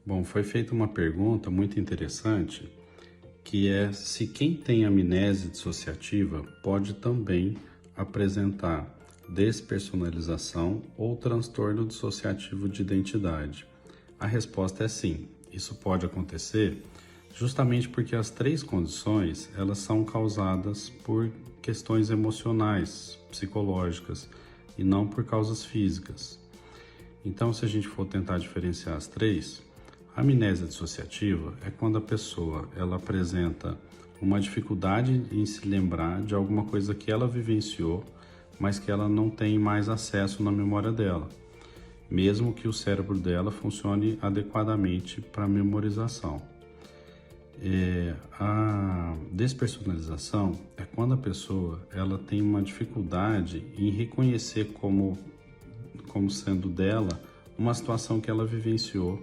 Bom, foi feita uma pergunta muito interessante, que é se quem tem amnésia dissociativa pode também apresentar despersonalização ou transtorno dissociativo de identidade. A resposta é sim, isso pode acontecer justamente porque as três condições elas são causadas por questões emocionais, psicológicas e não por causas físicas. Então, se a gente for tentar diferenciar as três, a amnésia dissociativa é quando a pessoa ela apresenta uma dificuldade em se lembrar de alguma coisa que ela vivenciou, mas que ela não tem mais acesso na memória dela, mesmo que o cérebro dela funcione adequadamente para a memorização. A despersonalização é quando a pessoa ela tem uma dificuldade em reconhecer como sendo dela uma situação que ela vivenciou,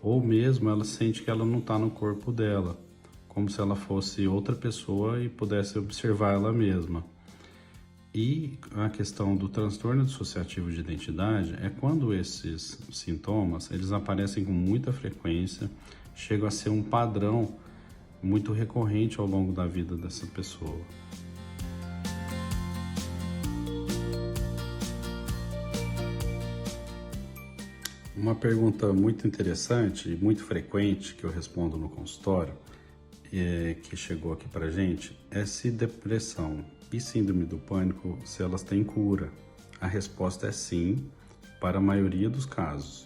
ou mesmo ela sente que ela não está no corpo dela, como se ela fosse outra pessoa e pudesse observar ela mesma. E a questão do transtorno dissociativo de identidade é quando esses sintomas eles aparecem com muita frequência, chegam a ser um padrão muito recorrente ao longo da vida dessa pessoa. Uma pergunta muito interessante e muito frequente que eu respondo no consultório, que chegou aqui pra gente, é se depressão e síndrome do pânico, se elas têm cura. A resposta é sim, para a maioria dos casos.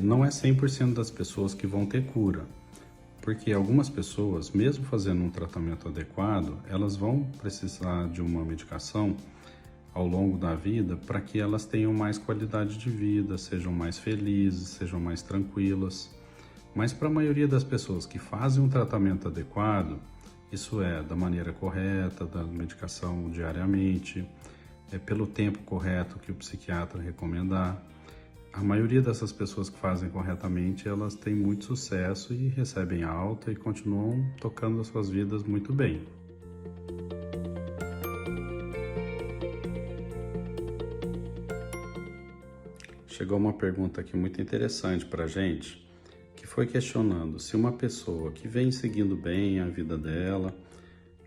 Não é 100% das pessoas que vão ter cura, porque algumas pessoas, mesmo fazendo um tratamento adequado, elas vão precisar de uma medicação ao longo da vida para que elas tenham mais qualidade de vida, sejam mais felizes, sejam mais tranquilas. Mas para a maioria das pessoas que fazem um tratamento adequado, isso é, da maneira correta, da medicação diariamente, pelo tempo correto que o psiquiatra recomendar, a maioria dessas pessoas que fazem corretamente, elas têm muito sucesso e recebem alta e continuam tocando as suas vidas muito bem. Chegou uma pergunta aqui muito interessante para a gente, que foi questionando se uma pessoa que vem seguindo bem a vida dela,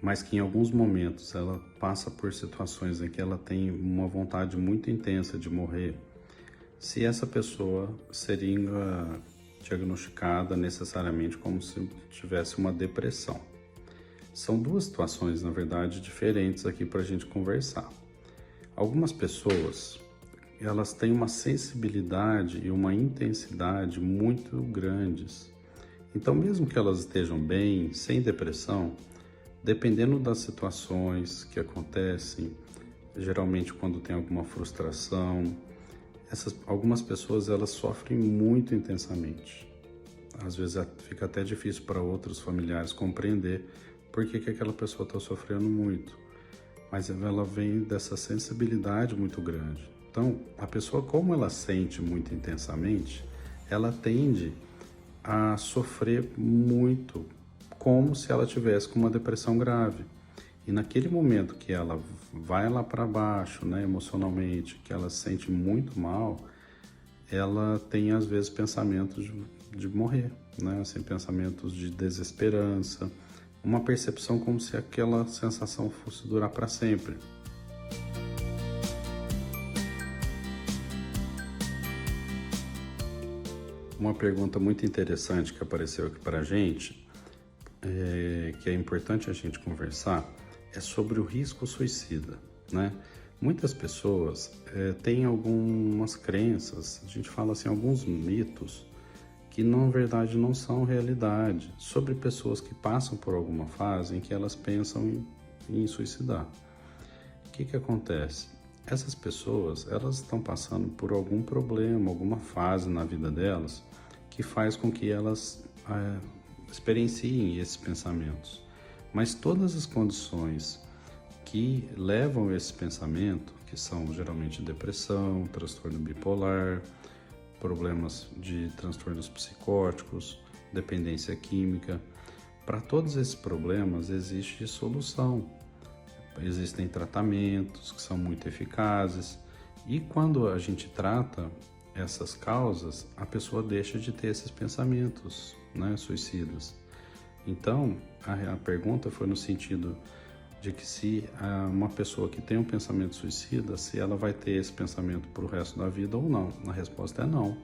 mas que em alguns momentos ela passa por situações em que ela tem uma vontade muito intensa de morrer, se essa pessoa seria diagnosticada necessariamente como se tivesse uma depressão. São duas situações, na verdade, diferentes aqui para a gente conversar. Algumas pessoas elas têm uma sensibilidade e uma intensidade muito grandes. Então, mesmo que elas estejam bem, sem depressão, dependendo das situações que acontecem, geralmente quando tem alguma frustração, algumas pessoas elas sofrem muito intensamente. Às vezes fica até difícil para outros familiares compreender por que aquela pessoa está sofrendo muito. Mas ela vem dessa sensibilidade muito grande. Então, a pessoa, como ela sente muito intensamente, ela tende a sofrer muito, como se ela tivesse com uma depressão grave. E naquele momento que ela vai lá para baixo, né, emocionalmente, que ela se sente muito mal, ela tem às vezes pensamentos de morrer, né, assim, pensamentos de desesperança, uma percepção como se aquela sensação fosse durar para sempre. Uma pergunta muito interessante que apareceu aqui para a gente, que é importante a gente conversar, é sobre o risco suicida, né? Muitas pessoas têm algumas crenças, a gente fala assim, alguns mitos que na verdade não são realidade, sobre pessoas que passam por alguma fase em que elas pensam em suicidar. O que acontece? Essas pessoas, elas estão passando por algum problema, alguma fase na vida delas que faz com que elas experienciem esses pensamentos. Mas todas as condições que levam a esse pensamento, que são geralmente depressão, transtorno bipolar, problemas de transtornos psicóticos, dependência química. Para todos esses problemas existe solução. Existem tratamentos que são muito eficazes e quando a gente trata essas causas, a pessoa deixa de ter esses pensamentos, né, suicidas. Então, a pergunta foi no sentido de que se uma pessoa que tem um pensamento suicida, se ela vai ter esse pensamento para o resto da vida ou não. A resposta é não.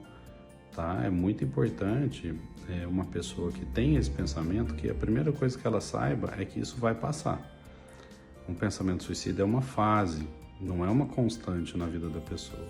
Tá? É muito importante uma pessoa que tem esse pensamento, que a primeira coisa que ela saiba é que isso vai passar. Um pensamento suicida é uma fase, não é uma constante na vida da pessoa.